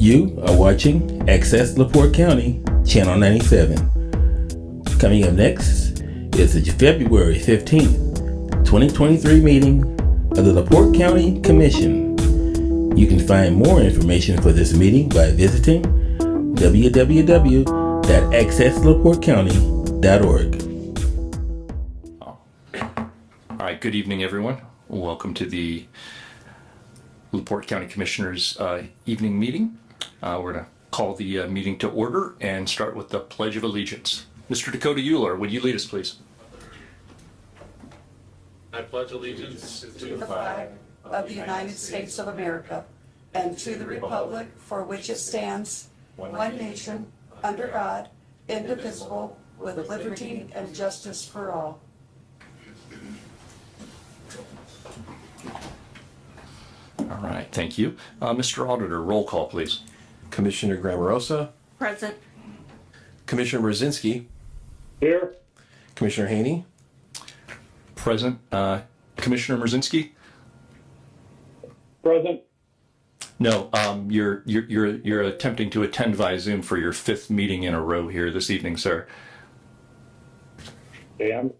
You are watching Access LaPorte County, Channel 97. Coming up next is the February 15th, 2023 meeting of the LaPorte County Commission. You can find more information for this meeting by visiting www.accesslaportecounty.org. All right, good evening, everyone. Welcome to the LaPorte County Commissioners evening meeting. We're going to call the meeting to order and start with the Pledge of Allegiance. Mr. Dakota Euler, would you lead us, please? I pledge allegiance to the flag of the United States of America and to the republic for which it stands, one nation, under God, indivisible, with liberty and justice for all. All right, thank you. Mr. Auditor, roll call, please. Commissioner Grammarosa. Present. Commissioner Brzezinski. Here. Commissioner Haney. Present. Commissioner Mrzinski? Present. No, you're attempting to attend via Zoom for your fifth meeting in a row here this evening, sir. And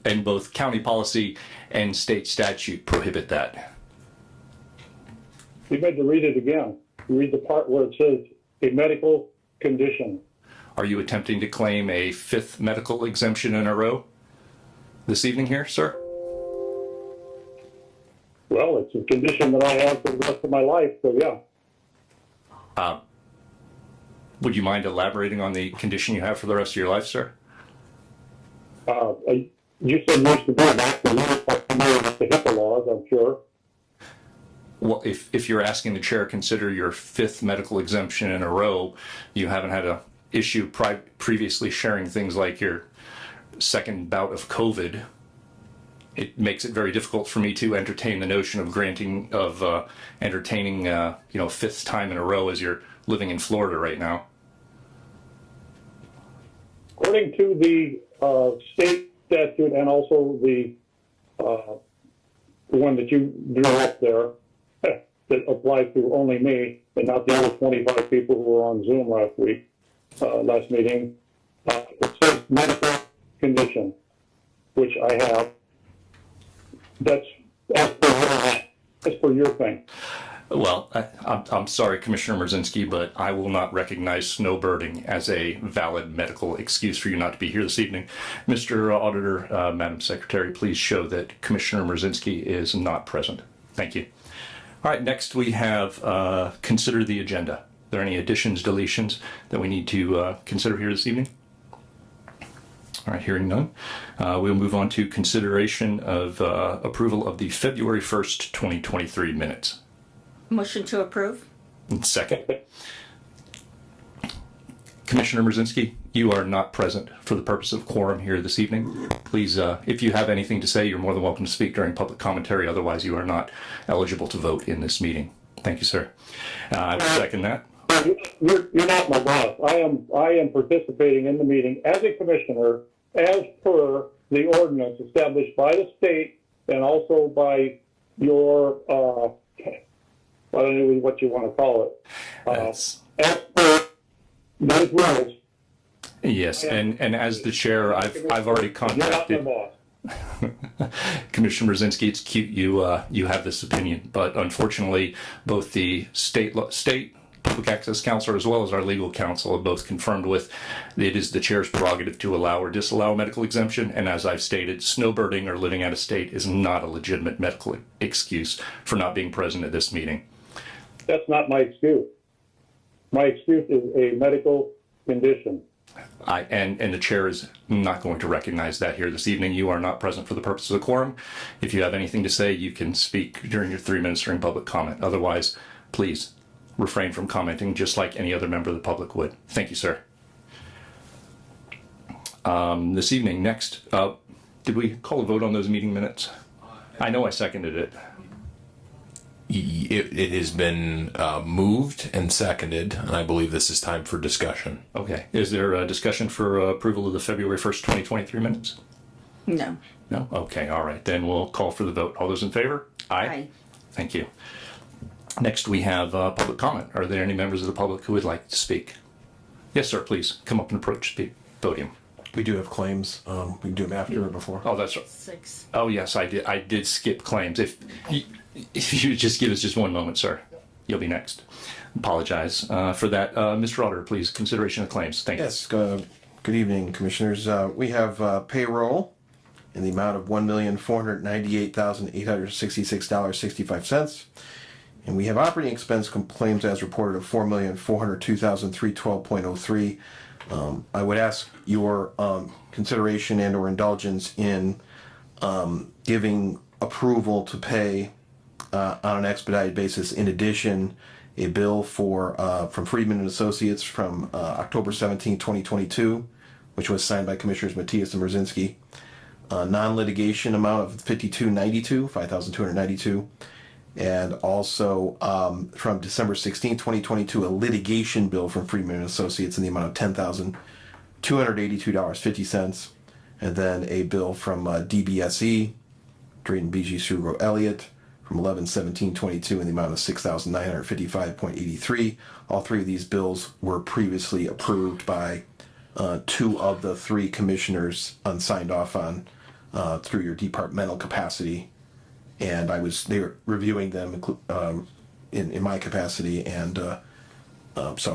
And both county policy and state statute prohibit that. you made to read it again. Read the part where it says a medical condition. Are you attempting to claim a fifth medical exemption in a row this evening here, sir? Well, it's a condition that I have for the rest of my life, so yeah. Would you mind elaborating on the condition you have for the rest of your life, sir? You said most of that, but you're familiar with the HIPAA laws, I'm sure. Well, if you're asking the chair, consider your fifth medical exemption in a row, you haven't had a issue previously sharing things like your second bout of COVID. It makes it very difficult for me to entertain the notion of entertaining fifth time in a row as you're living in Florida right now. According to the state statute and also the one that you drew up there, that applies to only me and not the other 25 people who were on Zoom last meeting, it says medical condition, which I have. That's for your thing. Well, I'm sorry, Commissioner Mrzinski, but I will not recognize snowbirding as a valid medical excuse for you not to be here this evening. Mr. Auditor, Madam Secretary, please show that Commissioner Mrzinski is not present. Thank you. All right, next we have consider the agenda. Are there any additions, deletions that we need to consider here this evening? All right, hearing none, we'll move on to consideration of approval of the February 1st, 2023 minutes. Motion to approve. Second. Commissioner Mrzinski, you are not present for the purpose of quorum here this evening. Please, if you have anything to say, you're more than welcome to speak during public commentary. Otherwise, you are not eligible to vote in this meeting. Thank you, sir. I will second that. You're not my boss. I am participating in the meeting as a commissioner as per the ordinance established by the state and also by your, I don't know what you want to call it. As per those rules. Yes, and as the chair, I've already contacted. You're not my boss. Commissioner Mrzinski, it's cute you have this opinion, but unfortunately, both the state Public Access Council as well as our legal counsel have both confirmed with it is the chair's prerogative to allow or disallow medical exemption. And as I've stated, snowbirding or living out of state is not a legitimate medical excuse for not being present at this meeting. That's not my excuse. My excuse is a medical condition. And the chair is not going to recognize that here this evening. You are not present for the purposes of quorum. If you have anything to say, you can speak during your 3 minutes during public comment. Otherwise, please refrain from commenting just like any other member of the public would. Thank you, sir. This evening, next, did we call a vote on those meeting minutes? I know I seconded it. It has been moved and seconded, and I believe this is time for discussion. Okay. Is there a discussion for approval of the February 1st, 2023 minutes? No. No? Okay, all right. Then we'll call for the vote. All those in favor? Aye. Aye. Thank you. Next, we have public comment. Are there any members of the public who would like to speak? Yes, sir, please come up and approach the podium. We do have claims. We can do them after or before. Oh, that's right. 6. Oh, yes, I did skip claims. If you would just give us just one moment, sir, you'll be next. Apologize for that. Mr. Auditor, please, consideration of claims. Thank you. Yes. Good evening, commissioners. We have payroll in the amount of $1,498,866.65. And we have operating expense claims as reported of $4,402,312.03. I would ask your consideration and or indulgence in giving approval to pay on an expedited basis. In addition, a bill from Friedman and Associates from October 17, 2022, which was signed by Commissioners Matias and Brzezinski. Non-litigation amount of $5,292. And also from December 16, 2022, a litigation bill from Friedman and Associates in the amount of $10,282.50. And then a bill from DBSE, Drayton BG Sugo Elliott, from 11/17/22 in the amount of $6,955.83. All three of these bills were previously approved by 2 of the 3 commissioners unsigned off on through your departmental capacity. And they were reviewing them in my capacity, and it's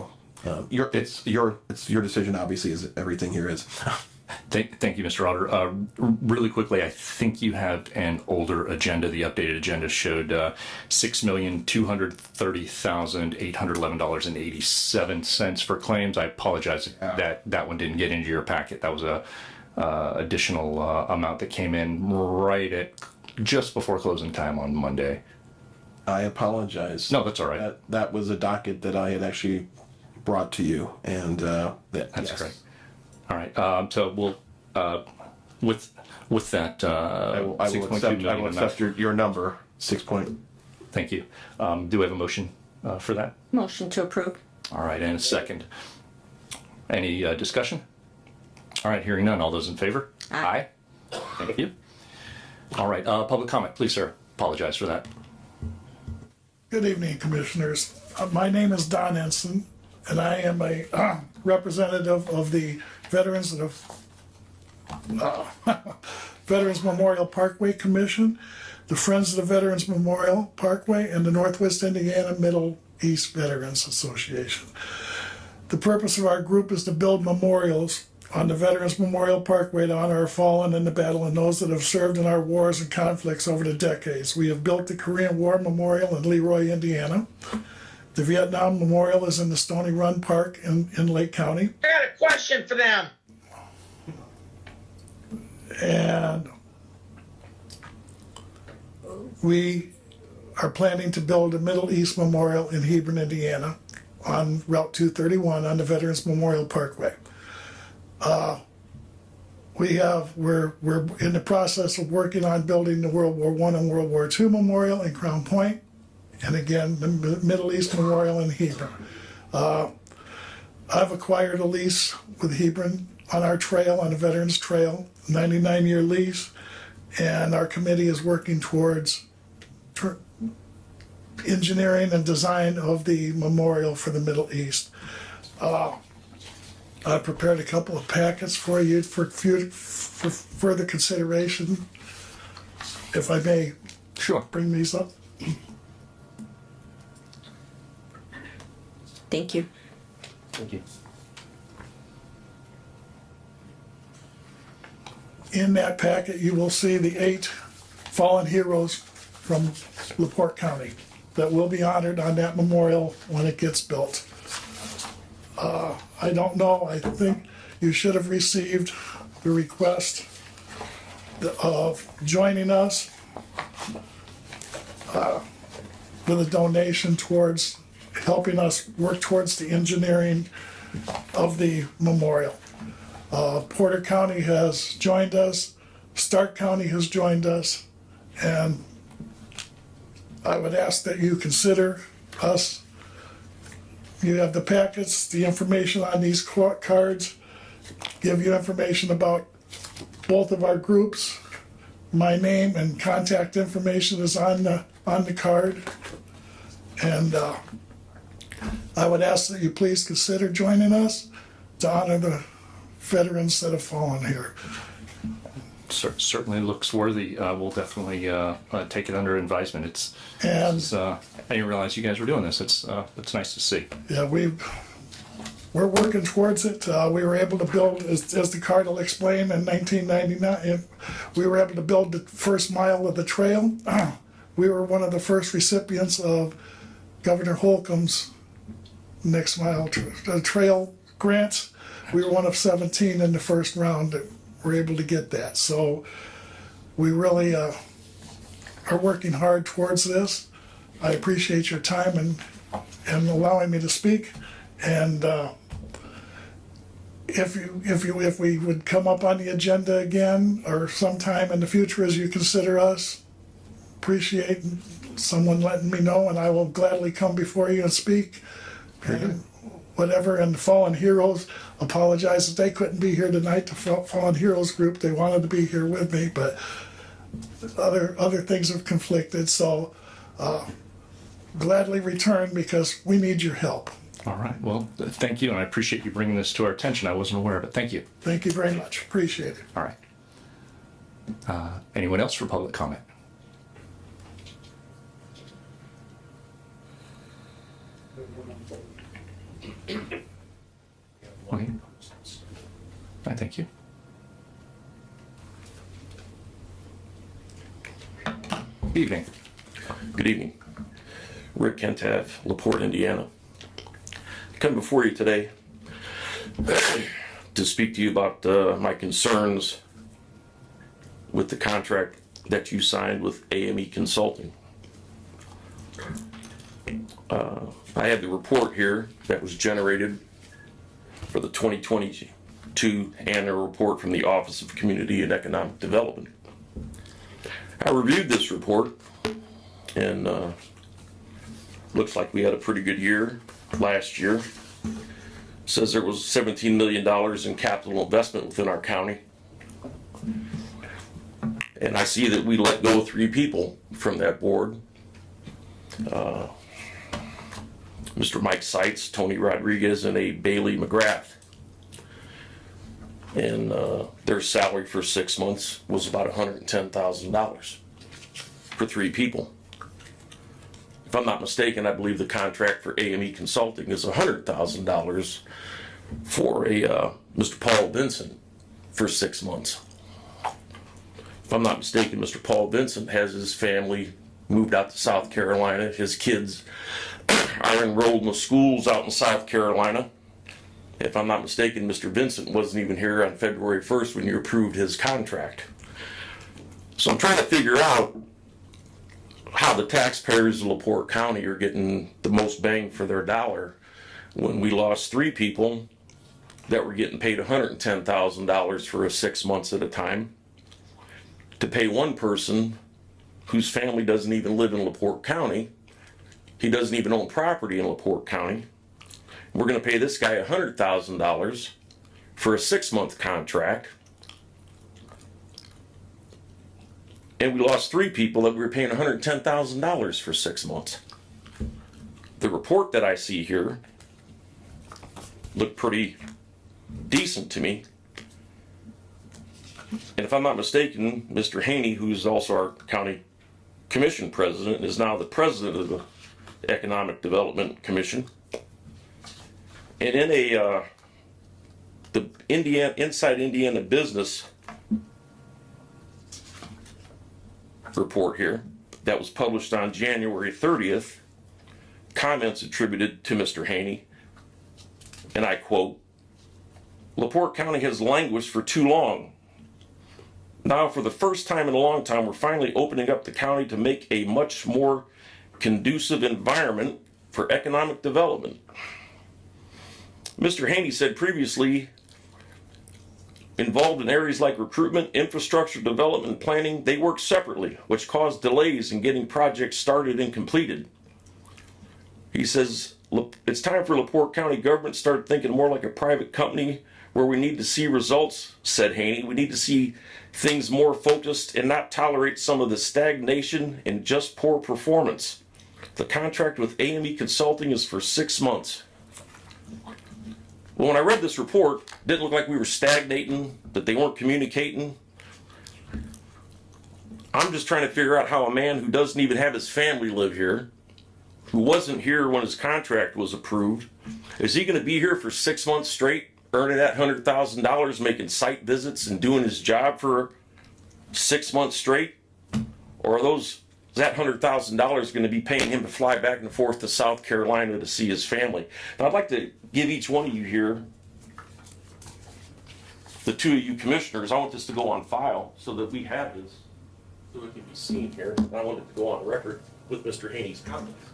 your decision, obviously, as everything here is. Thank you, Mr. Auditor. Really quickly, I think you have an older agenda. The updated agenda showed $6,230,811.87 for claims. I apologize if that one didn't get into your packet. That was a additional amount that came in right at just before closing time on Monday. I apologize. No, that's all right. That was a docket that I had actually brought to you, and That's yes. great. All right. So we'll with that. I will accept your number 6. Thank you. Do we have a motion for that? Motion to approve. All right, and a second. Any discussion? All right, hearing none. All those in favor? Aye. Thank you. All right, public comment, please, sir. Apologize for that. Good evening, Commissioners. My name is Don Ensign, and I am a representative of the Veterans Memorial Parkway Commission, the Friends of the Veterans Memorial Parkway, and the Northwest Indiana Middle East Veterans Association. The purpose of our group is to build memorials on the Veterans Memorial Parkway to honor our fallen in the battle and those that have served in our wars and conflicts over the decades. We have built the Korean War Memorial in Leroy, Indiana. The Vietnam Memorial is in the Stony Run Park in Lake County. I got a question for them. And we are planning to build a Middle East Memorial in Hebron, Indiana on Route 231 on the Veterans Memorial Parkway. We're in the process of working on building the World War I and World War II Memorial in Crown Point, and again, the Middle East Memorial in Hebron. I've acquired a lease with Hebron on our trail, on the Veterans Trail, 99-year lease, and our committee is working towards engineering and design of the memorial for the Middle East. I prepared a couple of packets for you for further consideration. If I may, Sure. bring these up. Thank you. Thank you. In that packet, you will see the 8 fallen heroes from LaPorte County that will be honored on that memorial when it gets built. I don't know, I think you should have received the request of joining us with a donation towards helping us work towards the engineering of the memorial. Porter County has joined us, Stark County has joined us, and I would ask that you consider us. You have the packets, the information on these cards, give you information about both of our groups. My name and contact information is on the card. And I would ask that you please consider joining us to honor the veterans that have fallen here. Certainly looks worthy. We'll definitely take it under advisement. And I didn't realize you guys were doing this. It's nice to see. yeah, we're working towards it. We were able to build, as the Cardinal explained, in 1999, we were able to build the first mile of the trail. We were one of the first recipients of Governor Holcomb's next mile trail grants. We were one of 17 in the first round that were able to get that. So we really are working hard towards this. I appreciate your time and allowing me to speak. And if we would come up on the agenda again or sometime in the future as you consider us, appreciate someone letting me know, and I will gladly come before you and speak. And whatever. And the Fallen Heroes apologize that they couldn't be here tonight. The Fallen Heroes group, they wanted to be here with me, but other things have conflicted. So gladly return because we need your help. All right. Well, thank you, and I appreciate you bringing this to our attention. I wasn't aware of it. Thank you. Thank you very much. Appreciate it. All right. Anyone else for public comment? Okay. I thank you. Good evening. Good evening. Rick Kentav, LaPorte, Indiana. I come before you today to speak to you about my concerns with the contract that you signed with AME Consulting. I have the report here that was generated for the 2022 annual report from the Office of Community and Economic Development. I reviewed this report and looks like we had a pretty good year last year. Says there was $17 million in capital investment within our county. And I see that we let go 3 people from that board. Mr. Mike Seitz, Tony Rodriguez, and a Bailey McGrath. And their salary for 6 months was about $110,000 for 3 people. If I'm not mistaken, I believe the contract for AME Consulting is $100,000 for a Mr. Paul Vincent for 6 months. If I'm not mistaken, Mr. Paul Vincent has his family moved out to South Carolina. His kids are enrolled in the schools out in South Carolina. If I'm not mistaken, Mr. Vincent wasn't even here on February 1st when you approved his contract. So I'm trying to figure out how the taxpayers of LaPorte County are getting the most bang for their dollar when we lost 3 people that were getting paid $110,000 for 6 months at a time, to pay one person whose family doesn't even live in LaPorte County. He doesn't even own property in LaPorte County. We're going to pay this guy $100,000 for a 6-month contract. And we lost 3 people that we were paying $110,000 for 6 months. The report that I see here looked pretty decent to me. And if I'm not mistaken, Mr. Haney, who's also our county commission president, is now the president of the Economic Development Commission. And in the Inside Indiana Business report here that was published on January 30th, comments attributed to Mr. Haney, and I quote, "LaPorte County has languished for too long. Now, for the first time in a long time, we're finally opening up the county to make a much more conducive environment for economic development." Mr. Haney said previously, involved in areas like recruitment, infrastructure development, and planning, they work separately, which caused delays in getting projects started and completed. He says, it's time for LaPorte County government to start thinking more like a private company where we need to see results, said Haney. We need to see things more focused and not tolerate some of the stagnation and just poor performance. The contract with AME Consulting is for 6 months. Well, when I read this report, it didn't look like we were stagnating, that they weren't communicating. I'm just trying to figure out how a man who doesn't even have his family live here, who wasn't here when his contract was approved, is he going to be here for 6 months straight, earning that $100,000, making site visits and doing his job for 6 months straight? Or is that $100,000 going to be paying him to fly back and forth to South Carolina to see his family? Now, I'd like to give each one of you here, the two of you commissioners, I want this to go on file so that we have this, so it can be seen here. And I want it to go on record with Mr. Haney's comments.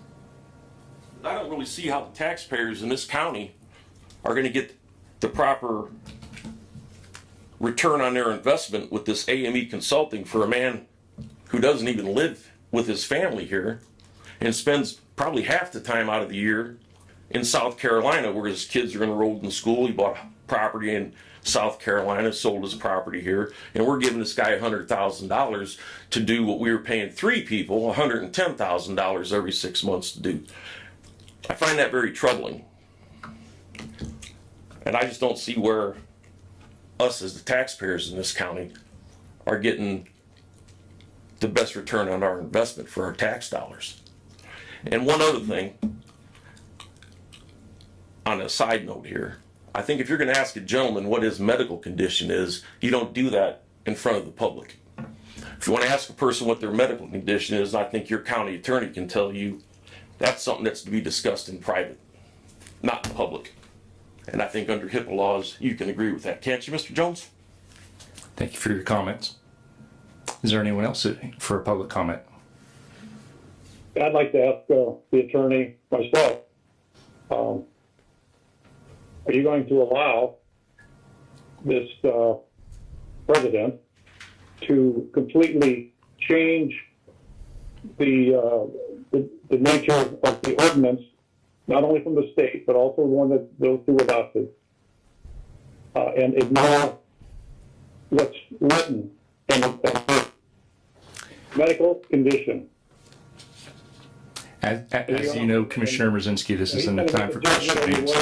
I don't really see how the taxpayers in this county are going to get the proper return on their investment with this AME Consulting for a man who doesn't even live with his family here and spends probably half the time out of the year in South Carolina where his kids are enrolled in school. He bought property in South Carolina, sold his property here, and we're giving this guy $100,000 to do what we were paying 3 people $110,000 every 6 months to do. I find that very troubling. And I just don't see where us as the taxpayers in this county are getting the best return on our investment for our tax dollars. And one other thing, on a side note here, I think if you're going to ask a gentleman what his medical condition is, you don't do that in front of the public. If you want to ask a person what their medical condition is, I think your county attorney can tell you that's something that's to be discussed in private, not in public. And I think under HIPAA laws, you can agree with that. Can't you, Mr. Jones? Thank you for your comments. Is there anyone else for a public comment? I'd like to ask the attorney myself, are you going to allow this president to completely change the nature of the ordinance, not only from the state, but also the one that those two adopted, and ignore what's written in the medical condition? As you know, Commissioner Mrzinski, this isn't a time for questions.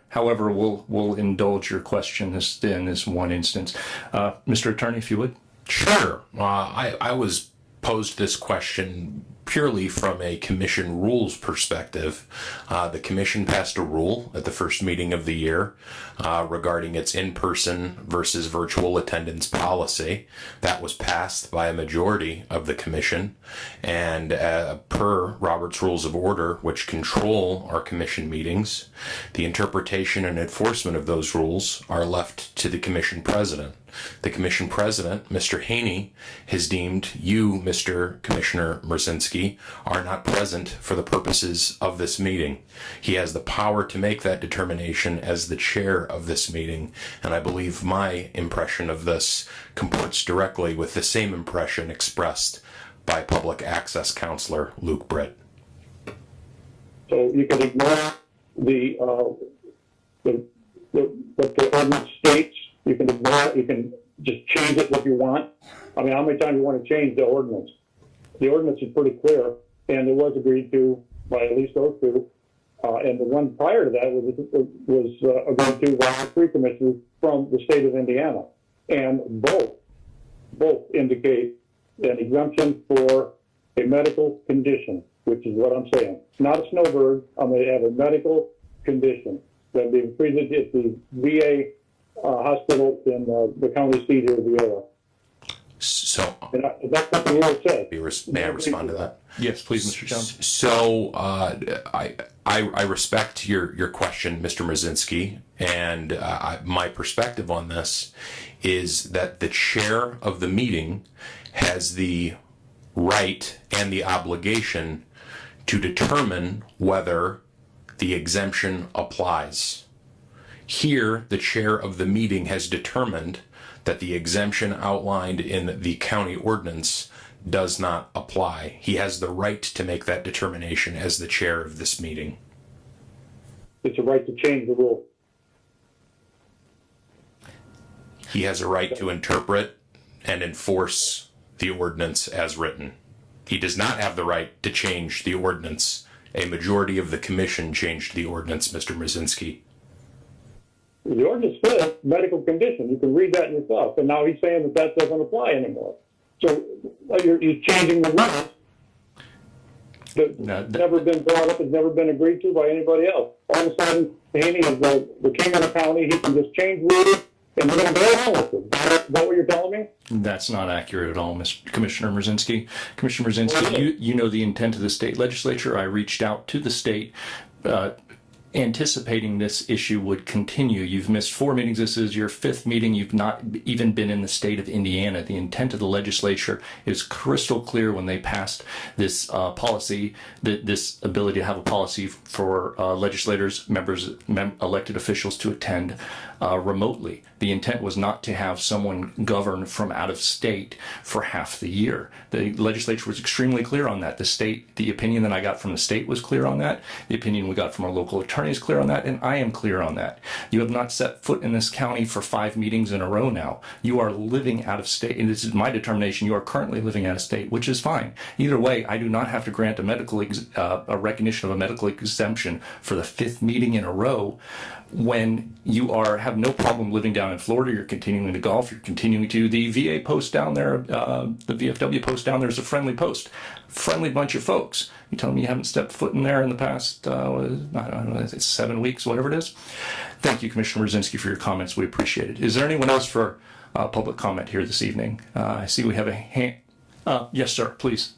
However, we'll indulge your question in this one instance. Mr. Attorney, if you would. Sure. I was posed this question purely from a commission rules perspective. The commission passed a rule at the first meeting of the year regarding its in-person versus virtual attendance policy. That was passed by a majority of the commission, and per Robert's Rules of Order, which control our commission meetings, the interpretation and enforcement of those rules are left to the commission president. The commission president, Mr. Haney, has deemed you, Mr. Commissioner Mrzinski, are not present for the purposes of this meeting. He has the power to make that determination as the chair of this meeting, and I believe my impression of this comports directly with the same impression expressed by Public Access Counselor Luke Britt. So you can ignore what the ordinance states. You can ignore it. You can just change it if you want. I mean, how many times do you want to change the ordinance? The ordinance is pretty clear, and it was agreed to by at least those two. And the one prior to that was agreed to by 3 commissioners from the state of Indiana. And both indicate an exemption for a medical condition, which is what I'm saying. Not a snowbird. I'm going to have a medical condition that being treated at the VA hospital in the county seat here of Viola. So, That's what the rule says. may I respond to that? Yes, please, Mr. Jones. So, I respect your question, Mr. Mrzinski, and my perspective on this is that the chair of the meeting has the right and the obligation to determine whether the exemption applies. Here, the chair of the meeting has determined that the exemption outlined in the county ordinance does not apply. He has the right to make that determination as the chair of this meeting. It's a right to change the rule. He has a right to interpret and enforce the ordinance as written. He does not have the right to change the ordinance. A majority of the commission changed the ordinance, Mr. Mrazinski. The ordinance says medical condition. You can read that yourself. And now he's saying that that doesn't apply anymore. So you're changing the rules. That's never been brought up. It's never been agreed to by anybody else. All of a sudden, Haney is the king of the county. He can just change rules, and we're going to go along with it. Is that what you're telling me? That's not accurate at all, Mr. Commissioner Mrazinski. Commissioner Mrazinski, you know the intent of the state legislature. I reached out to the state anticipating this issue would continue. You've missed 4 meetings. This is your 5th meeting. You've not even been in the state of Indiana. The intent of the legislature is crystal clear when they passed this policy, this ability to have a policy for legislators, elected officials to attend remotely. The intent was not to have someone govern from out of state for half the year. The legislature was extremely clear on that. The opinion that I got from the state was clear on that. The opinion we got from our local attorney is clear on that, and I am clear on that. You have not set foot in this county for 5 meetings in a row now. You are living out of state, and this is my determination. You are currently living out of state, which is fine. Either way, I do not have to grant a recognition of a medical exemption for the 5th meeting in a row when you have no problem living down in Florida. You're continuing to golf. You're continuing to the VA post down there, the VFW post down there is a friendly post. Friendly bunch of folks. You tell me you haven't stepped foot in there in the past, I don't know, it's 7 weeks, whatever it is. Thank you, Commissioner Mrazinski, for your comments. We appreciate it. Is there anyone else for public comment here this evening? I see we have a hand. Yes, sir, please.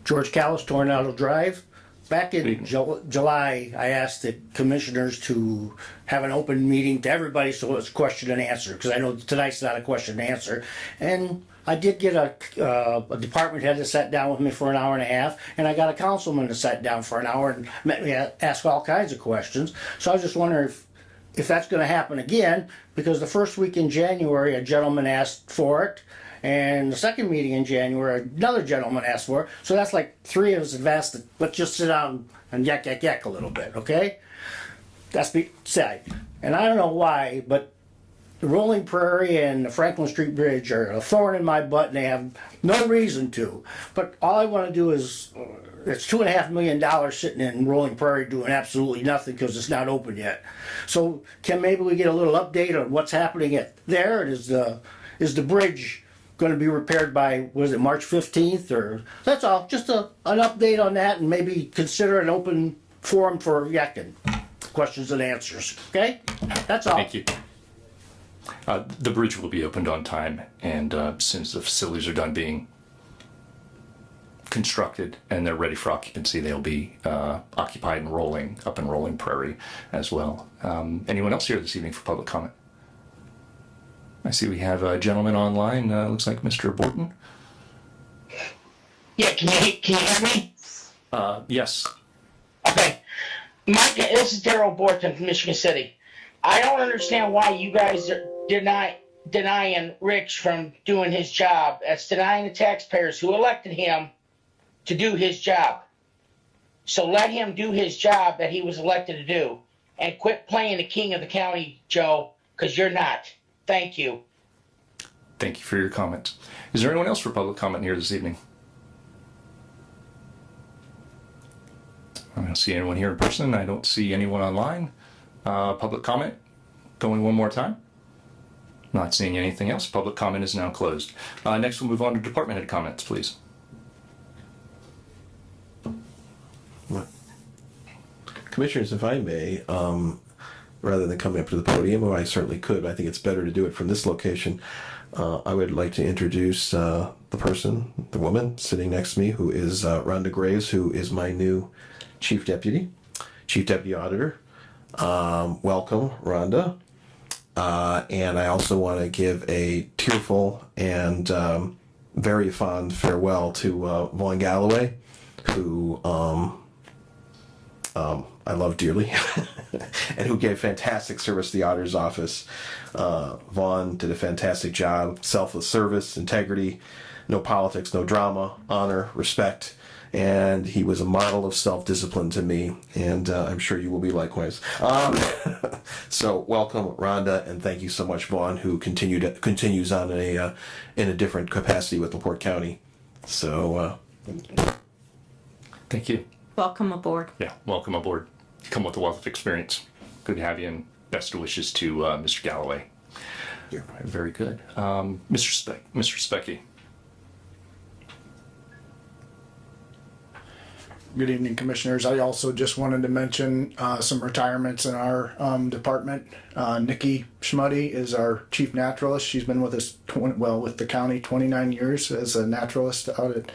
George Callis, Tornado Drive. Back in July, I asked the commissioners to have an open meeting to everybody so it's question and answer, because I know tonight's not a question and answer. And I did get a department head to sit down with me for an hour and a half, and I got a councilman to sit down for an hour and met me, ask all kinds of questions. So I was just wondering if that's going to happen again, because the first week in January, a gentleman asked for it. And the second meeting in January, another gentleman asked for it. So that's like 3 of us have asked, let's just sit down and yak a little bit, okay? That's the side. And I don't know why, but the Rolling Prairie and the Franklin Street Bridge are a thorn in my butt, and they have no reason to. But all I want to do is, it's $2.5 million sitting in Rolling Prairie doing absolutely nothing because it's not open yet. So maybe we get a little update on what's happening there? And is the bridge going to be repaired by, was it March 15th? Or that's all. Just an update on that, and maybe consider an open forum for yakking questions and answers. Okay? That's all. Thank you. The bridge will be opened on time, and as soon as the facilities are done being constructed and they're ready for occupancy, they'll be occupied and rolling Prairie as well. Anyone else here this evening for public comment? I see we have a gentleman online. Looks like Mr. Borton. Yeah, can you hear me? Yes. Okay. Mike, this is Daryl Borton from Michigan City. I don't understand why you guys are denying Rich from doing his job. That's denying the taxpayers who elected him to do his job. So let him do his job that he was elected to do. And quit playing the king of the county, Joe, because you're not. Thank you. Thank you for your comments. Is there anyone else for public comment here this evening? I don't see anyone here in person. I don't see anyone online. Public comment going one more time. Not seeing anything else. Public comment is now closed. Next we'll move on to department head comments, please. Commissioners, if I may, rather than coming up to the podium, or I certainly could, but I think it's better to do it from this location. I would like to introduce the woman sitting next to me, who is Rhonda Graves, who is my new Chief Deputy Auditor. Welcome, Rhonda. And I also want to give a tearful and very fond farewell to Vaughn Galloway, who I love dearly, and who gave fantastic service to the auditor's office. Vaughn did a fantastic job, selfless service, integrity, no politics, no drama, honor, respect, and he was a model of self-discipline to me, and I'm sure you will be likewise. So welcome, Rhonda, and thank you so much, Vaughn, who continues on in a different capacity with LaPorte County. So Thank you. Welcome aboard. Yeah, welcome aboard. You come with a wealth of experience. Good to have you, and best wishes to Mr. Galloway. Very good. Mr. Specky. Good evening, Commissioners. I also just wanted to mention some retirements in our department. Nikki Schmuddy is our chief naturalist. She's been with us, with the county 29 years as a naturalist out at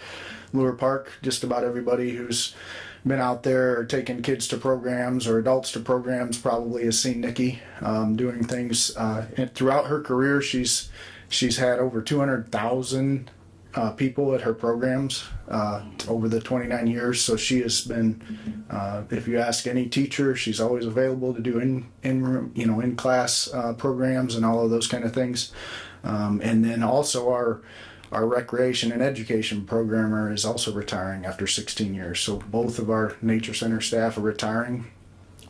Lure Park. Just about everybody who's been out there taking kids to programs or adults to programs probably has seen Nikki doing things. And throughout her career, she's had over 200,000 people at her programs over the 29 years. So she has been, if you ask any teacher, she's always available to do in class programs and all of those kind of things. And then also our recreation and education programmer is also retiring after 16 years. So both of our nature center staff are retiring.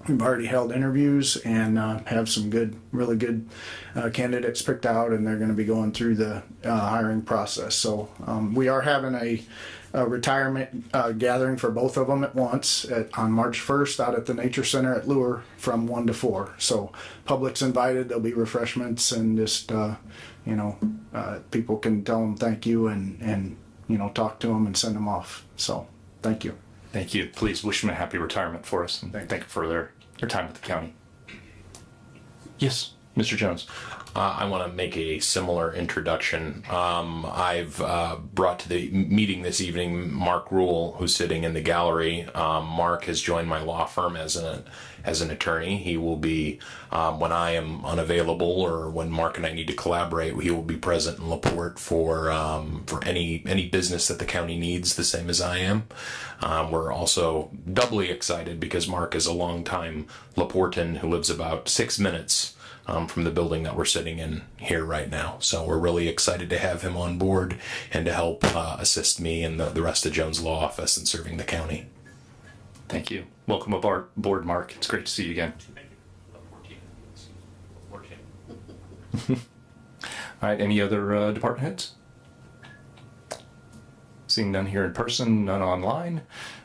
We've already held interviews and have some really good candidates picked out, and they're going to be going through the hiring process. So we are having a retirement gathering for both of them at once on March 1st out at the Nature Center at Lure from 1 to 4. So public's invited. There'll be refreshments and just people can tell them thank you and talk to them and send them off. So thank you. Thank you. Please wish them a happy retirement for us, and thank you for their time with the county. Yes, Mr. Jones. I want to make a similar introduction. I've brought to the meeting this evening Mark Rule, who's sitting in the gallery. Mark has joined my law firm as an attorney. He will be, when I am unavailable or when Mark and I need to collaborate, he will be present in LaPorte for any business that the county needs, the same as I am. We're also doubly excited because Mark is a longtime LaPortean who lives about 6 minutes from the building that we're sitting in here right now. So we're really excited to have him on board and to help assist me and the rest of Jones Law Office in serving the county. Thank you. Welcome aboard, Mark. It's great to see you again. All right, any other department heads? Seeing none here in person, none online.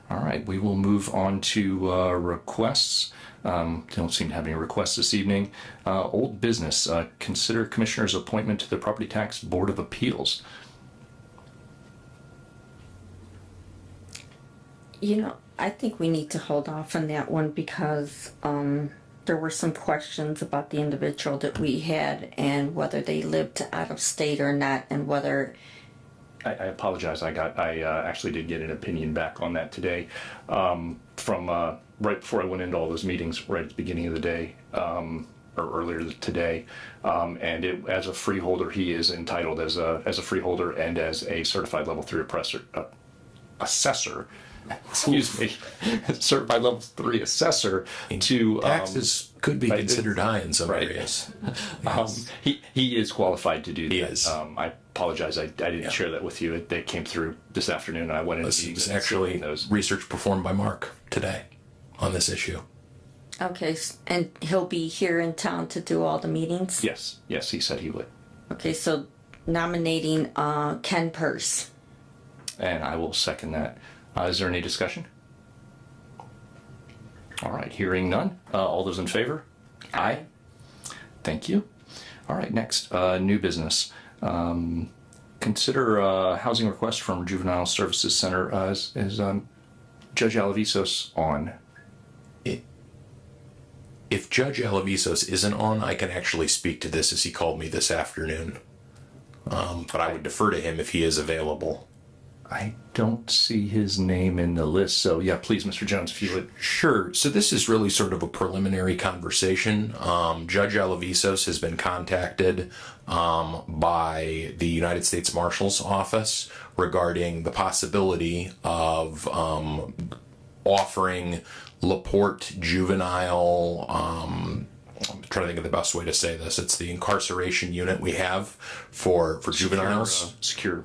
All right, we will move on to requests. Don't seem to have any requests this evening. Old business. Consider Commissioner's appointment to the Property Tax Board of Appeals. I think we need to hold off on that one because there were some questions about the individual that we had and whether they lived out of state or not, and whether. I apologize. I actually did get an opinion back on that today from right before I went into all those meetings right at the beginning of the day or earlier today. And as a freeholder, he is entitled as a freeholder and as a certified level 3 assessor. Excuse me, certified level 3 assessor to taxes could be considered high in some areas. Yes. He is qualified to do that. He is. I apologize. I didn't share that with you. They came through this afternoon, and I went into This is actually research performed by Mark today on this issue. Okay, and he'll be here in town to do all the meetings? Yes, he said he would. Okay, so nominating Ken Purse. And I will second that. Is there any discussion? All right, hearing none. All those in favor? Aye. Thank you. All right, next, new business. Consider a housing request from Juvenile Services Center. Is Judge Alavisos on? If Judge Alavisos isn't on, I can actually speak to this as he called me this afternoon. But I would defer to him if he is available. I don't see his name in the list, so yeah, please, Mr. Jones, if you would. Sure. So this is really sort of a preliminary conversation. Judge Alavisos has been contacted by the United States Marshal's Office regarding the possibility of offering LaPorte juvenile, I'm trying to think of the best way to say this. It's the incarceration unit we have for juveniles. Secure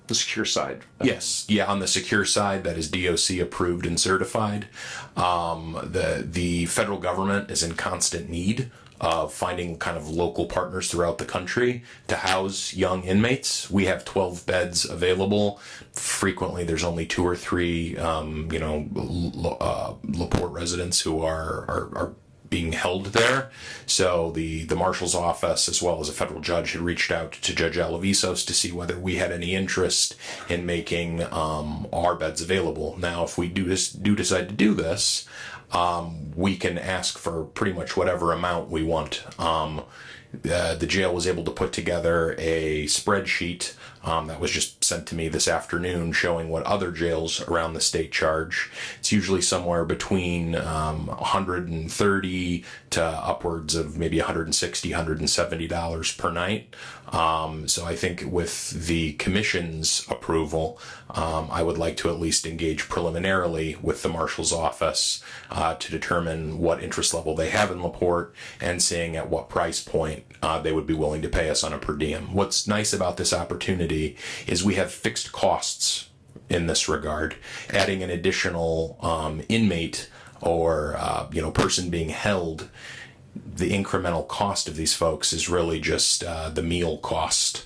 the secure side. Yes, yeah, on the secure side, that is DOC approved and certified. The federal government is in constant need of finding kind of local partners throughout the country to house young inmates. We have 12 beds available. Frequently, there's only 2 or 3, LaPorte residents who are being held there. So the marshal's office, as well as a federal judge, had reached out to Judge Alavisos to see whether we had any interest in making our beds available. Now, if we do decide to do this, we can ask for pretty much whatever amount we want. The jail was able to put together a spreadsheet that was just sent to me this afternoon showing what other jails around the state charge. It's usually somewhere between $130 to upwards of maybe $160, $170 per night. So I think with the commission's approval, I would like to at least engage preliminarily with the marshal's office to determine what interest level they have in LaPorte and seeing at what price point they would be willing to pay us on a per diem. What's nice about this opportunity is we have fixed costs in this regard. Adding an additional inmate or person being held, the incremental cost of these folks is really just the meal cost,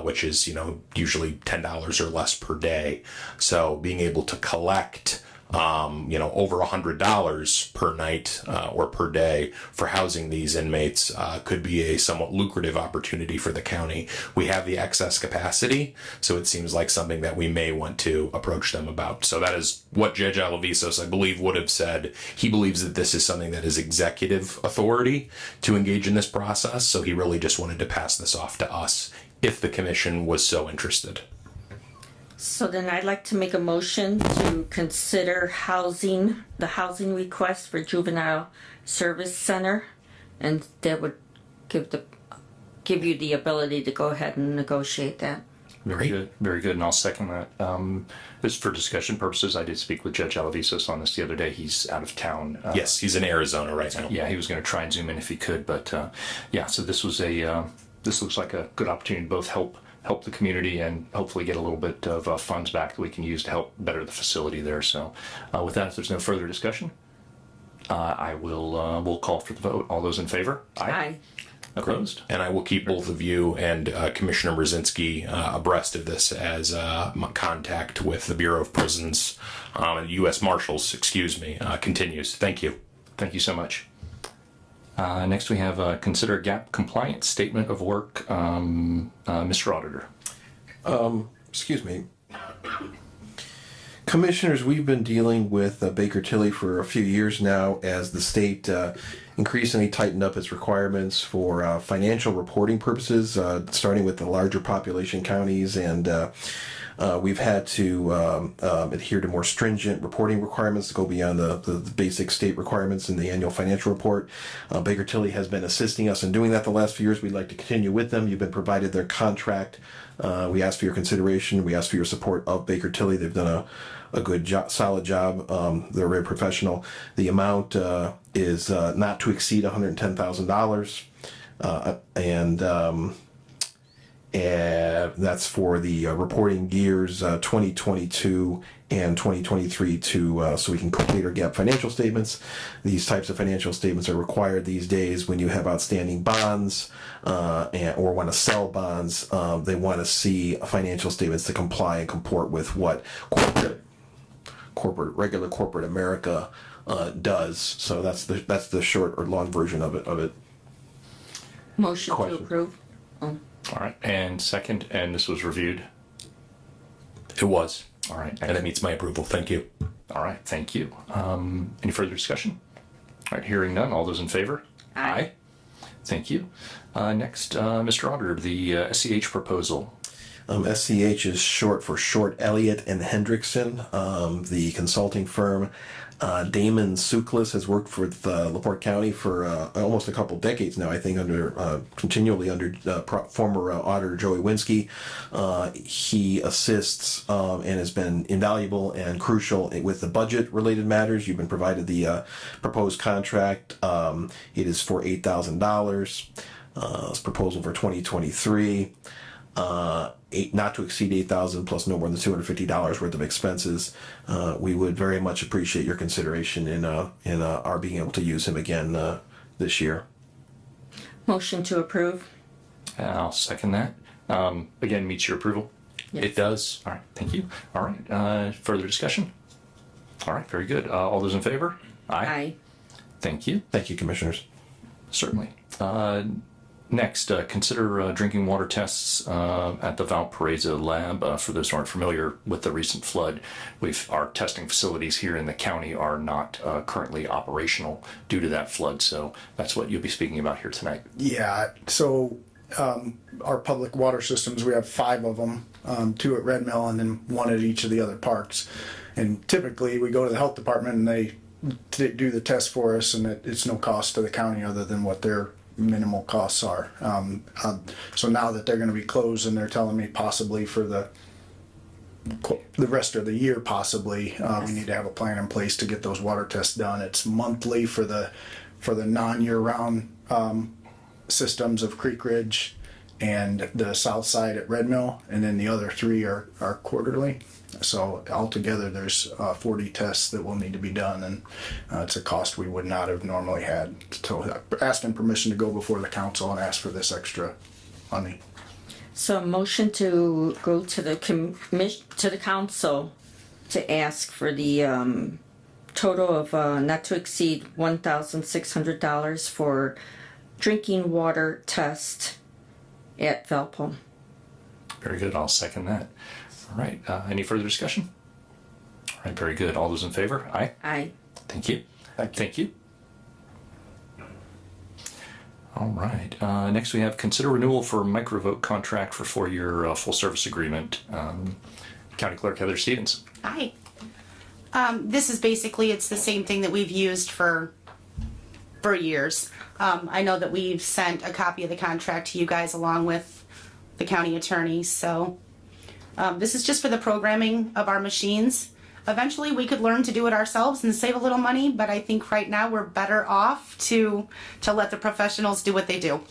which is usually $10 or less per day. So being able to collect over $100 per night or per day for housing these inmates could be a somewhat lucrative opportunity for the county. We have the excess capacity, so it seems like something that we may want to approach them about. So that is what Judge Alavisos, I believe, would have said. He believes that this is something that is executive authority to engage in this process, so he really just wanted to pass this off to us if the commission was so interested. So then I'd like to make a motion to consider the housing request for Juvenile Service Center, and that would give you the ability to go ahead and negotiate that. Very good, very good, and I'll second that. Just for discussion purposes, I did speak with Judge Alavisos on this the other day. He's out of town. Yes, he's in Arizona right now. Yeah, he was going to try and zoom in if he could, but so this was this looks like a good opportunity to both help the community and hopefully get a little bit of funds back that we can use to help better the facility there. So with that, if there's no further discussion, we'll call for the vote. All those in favor? Aye. Opposed? And I will keep both of you and Commissioner Brzezinski abreast of this as my contact with the Bureau of Prisons and U.S. Marshals, continues. Thank you. Thank you so much. Next, we have consider gap compliance statement of work. Mr. Auditor. Excuse me. Commissioners, we've been dealing with Baker Tilly for a few years now as the state increasingly tightened up its requirements for financial reporting purposes, starting with the larger population counties, and we've had to adhere to more stringent reporting requirements to go beyond the basic state requirements in the annual financial report. Baker Tilly has been assisting us in doing that the last few years. We'd like to continue with them. You've been provided their contract. We ask for your consideration. We ask for your support of Baker Tilly. They've done a good job, solid job. They're very professional. The amount is not to exceed $110,000, and that's for the reporting years 2022 and 2023 so we can complete our gap financial statements. These types of financial statements are required these days when you have outstanding bonds or want to sell bonds. They want to see financial statements to comply and comport with what regular corporate America does. So that's the short or long version of it. Motion Question. to approve. All right, and second, and this was reviewed. It was. All right, And it meets my approval. Thank you. all right, thank you. Any further discussion? All right, hearing none. All those in favor? Aye. Thank you. Next, Mr. Auditor, the SCH proposal. SCH is short for Short Elliott and Hendrickson. The consulting firm Damon Suklis has worked for LaPorte County for almost a couple decades now, I think, continually under former auditor Joey Winsky. He assists and has been invaluable and crucial with the budget related matters. You've been provided the proposed contract. It is for $8,000. It's proposal for 2023. not to exceed 8,000 plus no more than $250 worth of expenses. We would very much appreciate your consideration in our being able to use him again this year. Motion to approve. I'll second that. Again, meets your approval? Yes. It does. All right, thank you. All right, further discussion? All right, very good. All those in favor? Aye. Thank you. Thank you, commissioners. Certainly. Next, consider drinking water tests at the Valparaiso lab. For those who aren't familiar with the recent flood, our testing facilities here in the county are not currently operational due to that flood. So that's what you'll be speaking about here tonight. Yeah, so our public water systems, we have 5 of them, 2 at Red Mill and then 1 at each of the other parks. And typically we go to the health department and they do the test for us, and it's no cost to the county other than what their minimal costs are. So now that they're going to be closed and they're telling me possibly for the rest of the year, possibly, we need to have a plan in place to get those water tests done. It's monthly for the non-year round systems of Creek Ridge and the south side at Red Mill, and then the other 3 are quarterly. So altogether, there's 40 tests that will need to be done, and it's a cost we would not have normally had. So asking permission to go before the council and ask for this extra money. So motion to go to the to the council to ask for the total of not to exceed $1,600 for drinking water test at Valpo. Very good. I'll second that. All right. Any further discussion? All right. Very good. All those in favor? Aye. Aye. Thank you. Thank you. All right. Next, we have consider renewal for microvote contract for 4-year full service agreement. County Clerk Heather Stevens. Hi. This is basically, it's the same thing that we've used for years. I know that we've sent a copy of the contract to you guys along with the county attorney. So this is just for the programming of our machines. Eventually we could learn to do it ourselves and save a little money, but I think right now we're better off to let the professionals do what they do.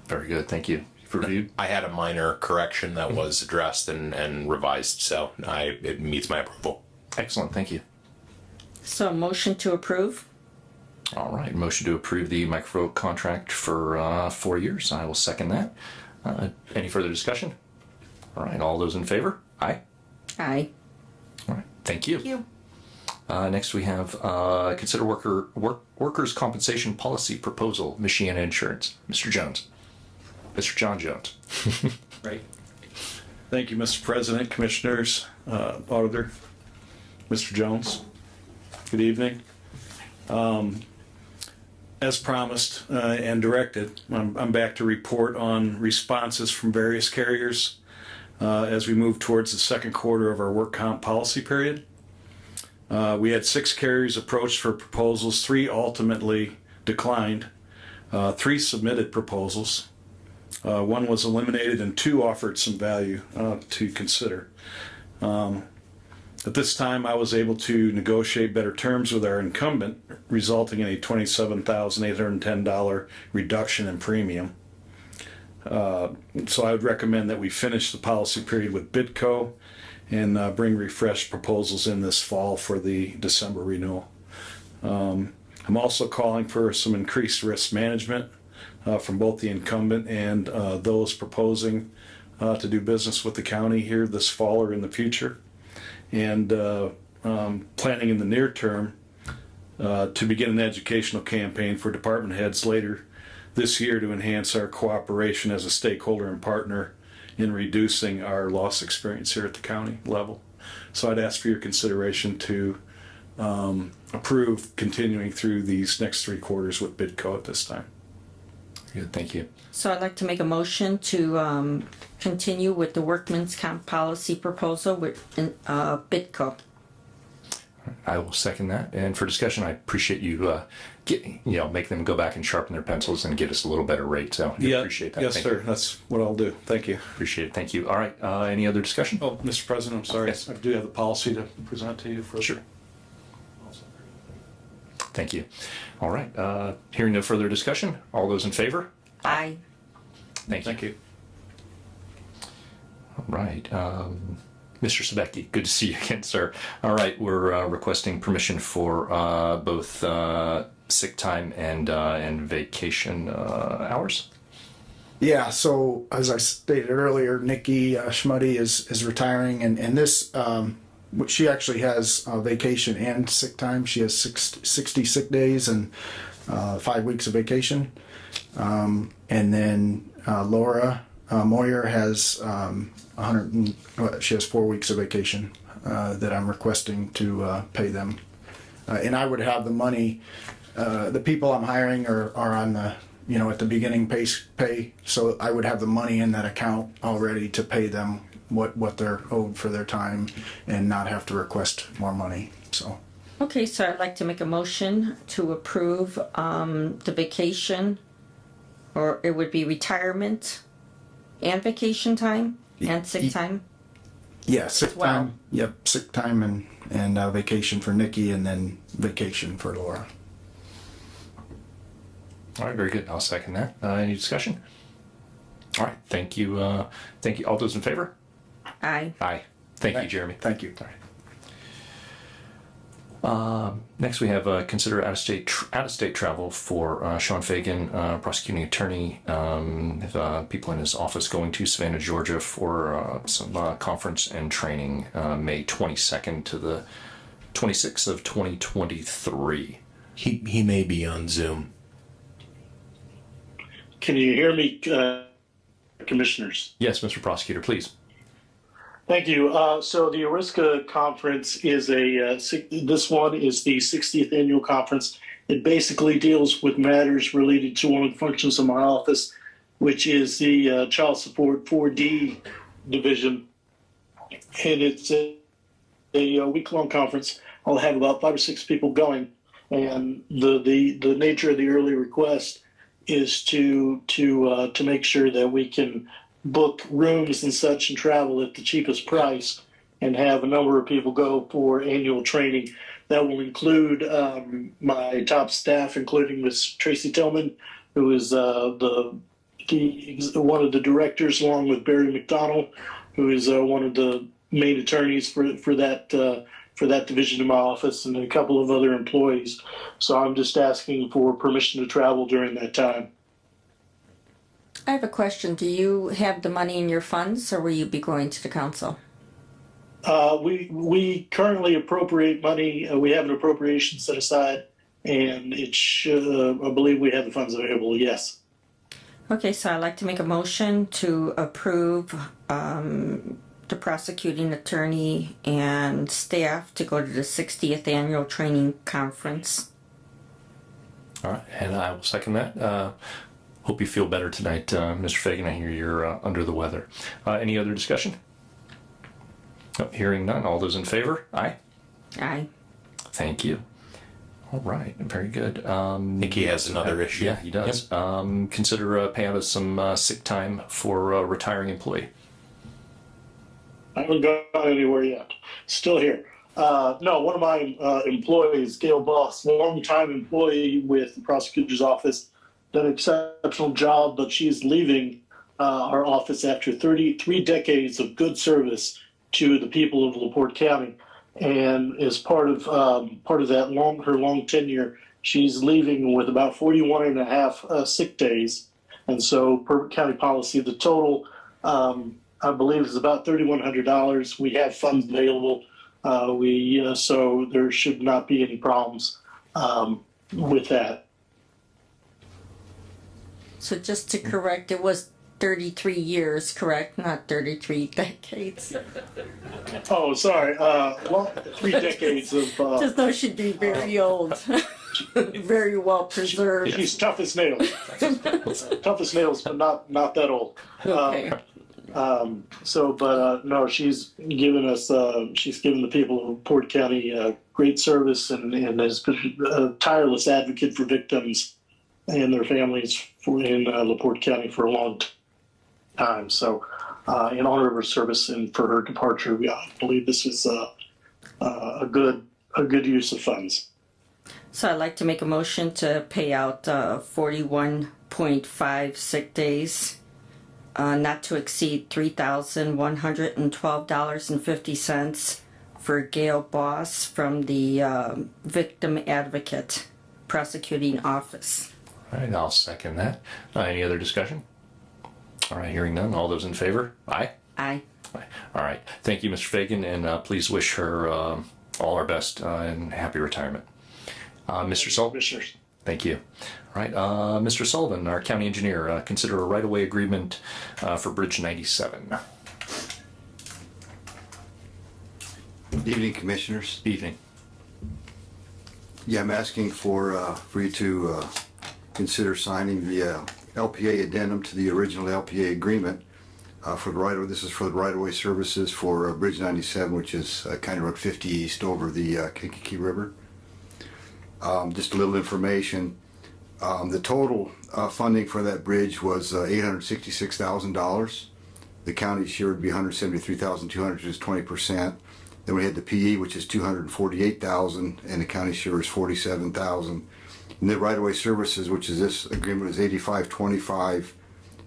Very good. Thank you. Reviewed. I had a minor correction that was addressed and revised, so it meets my approval. Excellent. Thank you. So motion to approve. All right. Motion to approve the microvote contract for 4 years. I will second that. Any further discussion? All right. All those in favor? Aye. Aye. All right. Thank you. Thank you. Next, we have consider workers' compensation policy proposal, Michiana Insurance. Mr. Jones. Mr. John Jones. Right. Thank you, Mr. President, Commissioners, Auditor, Mr. Jones. Good evening. As promised and directed, I'm back to report on responses from various carriers as we move towards the second quarter of our work comp policy period. We had 6 carriers approached for proposals, 3 ultimately declined, 3 submitted proposals. 1 was eliminated and 2 offered some value to consider. At this time, I was able to negotiate better terms with our incumbent, resulting in a $27,810 reduction in premium. So I would recommend that we finish the policy period with Bidco and bring refreshed proposals in this fall for the December renewal. I'm also calling for some increased risk management from both the incumbent and those proposing to do business with the county here this fall or in the future. And planning in the near term to begin an educational campaign for department heads later this year to enhance our cooperation as a stakeholder and partner in reducing our loss experience here at the county level. So I'd ask for your consideration to approve continuing through these next 3 quarters with Bidco at this time. Good, thank you. So I'd like to make a motion to continue with the workman's comp policy proposal with Bidco. I will second that. And for discussion, I appreciate you make them go back and sharpen their pencils and get us a little better rate. So I appreciate that. Yes, Thank sir. you. That's what I'll do. Thank you. Appreciate it. Thank you. All right. Any other discussion? Oh, Mr. President, I'm sorry. Yes. I do have the policy to present to you. Sure. Thank you. All right. Hearing no further discussion, all those in favor? Aye. Thank you. Thank you. right. Mr. Sebecki, good to see you again, sir. All right, we're requesting permission for both sick time and vacation hours. Yeah, so as I stated earlier, Nikki Schmuddy is retiring, and this she actually has vacation and sick time. She has 60 sick days and 5 weeks of vacation. And then Laura Moyer has 100. She has 4 weeks of vacation that I'm requesting to pay them, and I would have the money. The people I'm hiring are on the at the beginning pay, so I would have the money in that account already to pay them what they're owed for their time and not have to request more money. So. Okay, so I'd like to make a motion to approve the vacation, or it would be retirement and vacation time and sick time. Yeah, sick well. time. Yep, sick time and vacation for Nikki, and then vacation for Laura. All right, very good. I'll second that. Any discussion? All right, thank you. Thank you. All those in favor? Aye. Aye. Thank you, Jeremy. Thank you. All right. Next, we have consider out-of-state travel for Sean Fagan, prosecuting attorney. People in his office going to Savannah, Georgia for some conference and training, May 22nd to the 26th of 2023. He may be on Zoom. Can you hear me, commissioners? Yes, Mr. Prosecutor, please. Thank you. So the ERISCA conference is this one is the 60th annual conference. It basically deals with matters related to one of the functions of my office, which is the Child Support 4D division. And it's a week-long conference. I'll have about 5 or 6 people going. And the nature of the early request is to make sure that we can book rooms and such and travel at the cheapest price and have a number of people go for annual training. That will include my top staff, including Ms. Tracy Tillman, who is one of the directors, along with Barry McDonald, who is one of the main attorneys for that division in my office, and a couple of other employees. So I'm just asking for permission to travel during that time. I have a question. Do you have the money in your funds, or will you be going to the council? We currently appropriate money. We have an appropriation set aside, and it should, I believe we have the funds available, yes. Okay, so I'd like to make a motion to approve the prosecuting attorney and staff to go to the 60th annual training conference. All right, and I will second that. Hope you feel better tonight, Mr. Fagan. I hear you're under the weather. Any other discussion? Oh, hearing none. All those in favor? Aye. Aye. Thank you. All right, very good. Nikki has another issue. Yeah, he does. Yep. Consider payout of some sick time for a retiring employee. I haven't gone anywhere yet. Still here. No, one of my employees, Gail Boss, longtime employee with the prosecutor's office, done an exceptional job, but she's leaving our office after 33 decades of good service to the people of LaPorte County. And as part of that her long tenure, she's leaving with about 41 and a half sick days. And so per county policy, the total, I believe, is about $3,100. We have funds available. So there should not be any problems with that. So just to correct, it was 33 years, correct? Not 33 decades. Oh, sorry. Well, 3 decades of... Just know she'd be very old. Very well preserved. She's tough as nails. Tough as nails, but not that old. Okay. No, she's given the people of Port County great service and has been a tireless advocate for victims and their families in LaPorte County for a long time. So, in honor of her service and for her departure, I believe this is a good use of funds. So I'd like to make a motion to pay out 41.5 sick days not to exceed $3,112.50 for Gail Boss from the Victim Advocate Prosecuting Office. All right, I'll second that. Any other discussion? All right, hearing none. All those in favor? Aye. Aye. Aye. All right. Thank you, Mr. Fagan, and please wish her all our best and happy retirement. Mr. Sullivan. Commissioners. Thank you. All right, Mr. Sullivan, our county engineer, consider a right-of-way agreement for Bridge 97. Evening, Commissioners. Evening. Yeah, I'm asking for you to consider signing the LPA addendum to the original LPA agreement for the right-of-way. This is for the right-of-way services for Bridge 97, which is County Road 50 East over the Kankakee River. Just a little information. The total funding for that bridge was $866,000. The county share would be $173,200, which is 20%. Then we had the PE, which is $248,000, and the county share is $47,000. And the right-of-way services, which is this agreement, is $85,25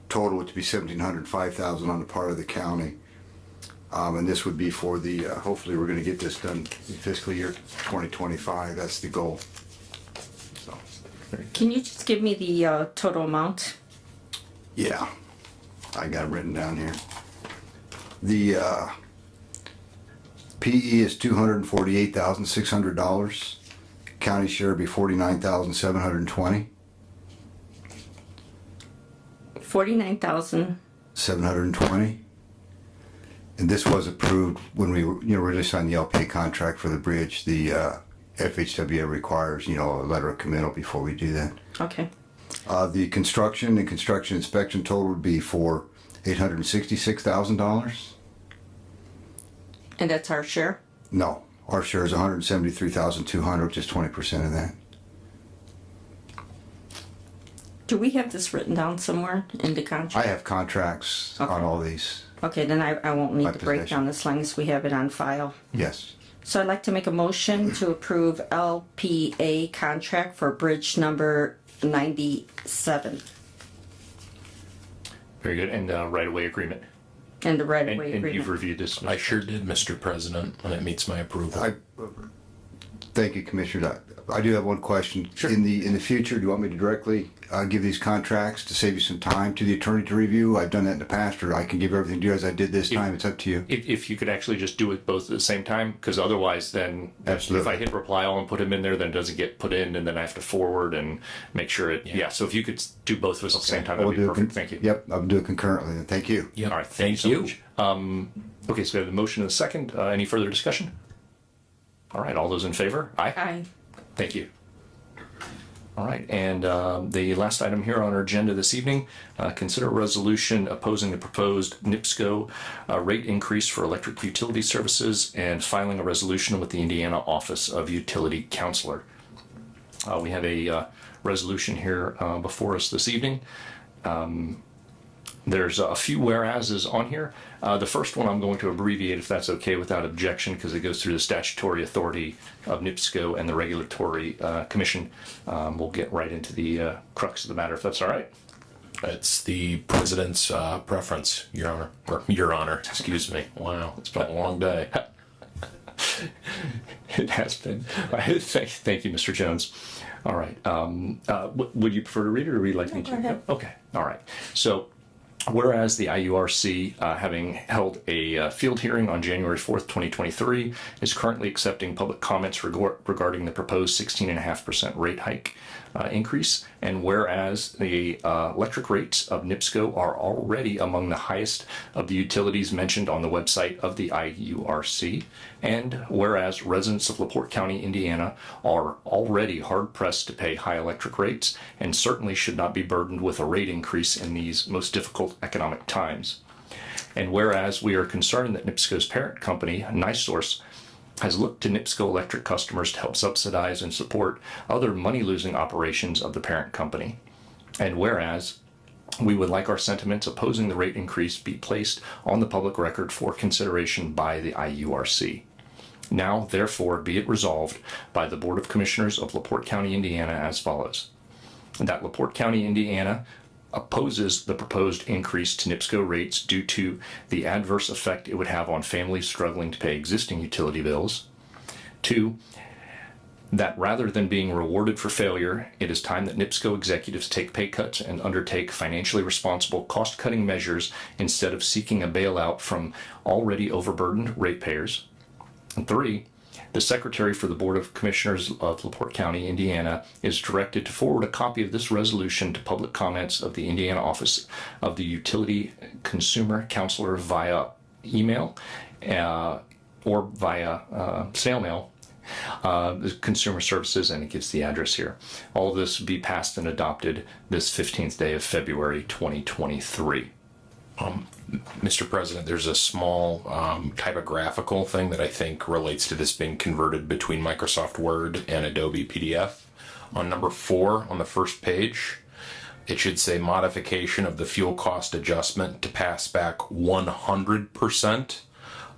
total, which would be $1,705,000 on the part of the county. And this would be for the, hopefully we're going to get this done in fiscal year 2025. That's the goal. So, Can you just give me the total amount? yeah, I got it written down here. The PE is $248,600. County share would be $49,720. 49,000. 720. And this was approved when we really signed the LPA contract for the bridge. The FHWA requires, a letter of committal before we do that. Okay. The construction and construction inspection total would be for $866,000. And that's our share? No, our share is $173,200, which is 20% of that. Do we have this written down somewhere in the contract? I have contracts on all these. Okay, then I won't need My to break possession. down as long as we have it on file. Yes. So I'd like to make a motion to approve LPA contract for bridge number 97 Very good. And right-of-way agreement. and the And, right-of-way and you've agreement. reviewed this. I sure did, Mr. President, and it meets my approval. Thank you, Commissioner. I do have one question. Sure. In the future, do you want me to directly give these contracts to save you some time to the attorney to review? I've done that in the past, or I can give everything to you as I did this time. It's up to you. If you could actually just do it both at the same time, because otherwise then Absolutely. if I hit reply all and put him in there, then it doesn't get put in, and then I have to forward and make sure it. Yeah. So if you could do both of us at the same time, that'd be perfect. Thank you. Yep, I'll do it concurrently. Then. Thank you. Yep. All right. Thank you so much. Okay, so we have the motion and the second. Any further discussion? All right. All those in favor? Aye. Aye. Thank you. All right, and the last item here on our agenda this evening, consider a resolution opposing the proposed NIPSCO rate increase for electric utility services and filing a resolution with the Indiana Office of Utility Counselor. We have a resolution here before us this evening. There's a few whereases on here. The first one I'm going to abbreviate if that's okay without objection because it goes through the statutory authority of NIPSCO and the regulatory commission. We'll get right into the crux of the matter if that's all right. It's the president's preference, Your Honor. Or Your Honor, excuse me. Wow, it's been a long day. It has been. Thank you, Mr. Jones. All right. Would you prefer to read it or would you like me to? go ahead. Okay. All right. So, whereas the IURC, having held a field hearing on January 4th, 2023, is currently accepting public comments regarding the proposed 16.5% rate hike increase, and whereas the electric rates of NIPSCO are already among the highest of the utilities mentioned on the website of the IURC, and whereas residents of LaPorte County, Indiana are already hard-pressed to pay high electric rates and certainly should not be burdened with a rate increase in these most difficult economic times. And whereas we are concerned that NIPSCO's parent company, NiSource, has looked to NIPSCO electric customers to help subsidize and support other money-losing operations of the parent company. And whereas we would like our sentiments opposing the rate increase be placed on the public record for consideration by the IURC. Now, therefore, be it resolved by the Board of Commissioners of LaPorte County, Indiana as follows. That LaPorte County, Indiana opposes the proposed increase to NIPSCO rates due to the adverse effect it would have on families struggling to pay existing utility bills. 2, that rather than being rewarded for failure, it is time that NIPSCO executives take pay cuts and undertake financially responsible cost-cutting measures instead of seeking a bailout from already overburdened ratepayers. And 3, the Secretary for the Board of Commissioners of LaPorte County, Indiana, is directed to forward a copy of this resolution to public comments of the Indiana Office of the Utility Consumer Counselor via email or via snail mail. The Consumer Services, and it gives the address here. All of this will be passed and adopted this 15th day of February 2023. Mr. President, there's a small typographical thing that I think relates to this being converted between Microsoft Word and Adobe PDF. On number 4 on the first page, it should say modification of the fuel cost adjustment to pass back 100%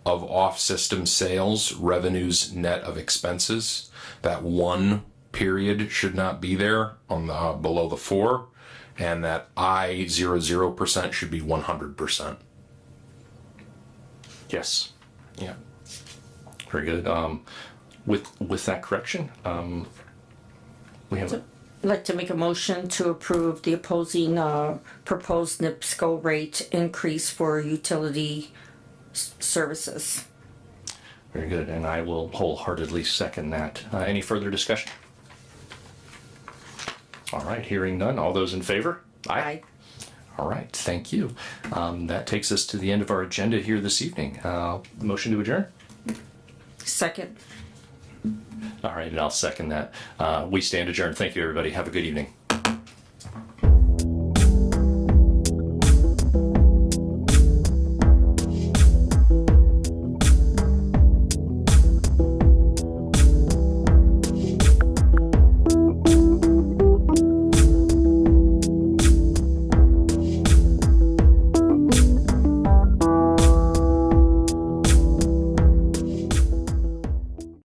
of off-system sales revenues net of expenses. That 1 period should not be there on the below the 4, and that I00% should be 100%. Yes. Yeah. Very good. With that correction, we have. I'd like to make a motion to approve the opposing proposed NIPSCO rate increase for utility services. Very good, and I will wholeheartedly second that. Any further discussion? All right, hearing none. All those in favor? Aye. All right, thank you. That takes us to the end of our agenda here this evening. Motion to adjourn? Second. All right, and I'll second that. We stand adjourned. Thank you, everybody. Have a good evening.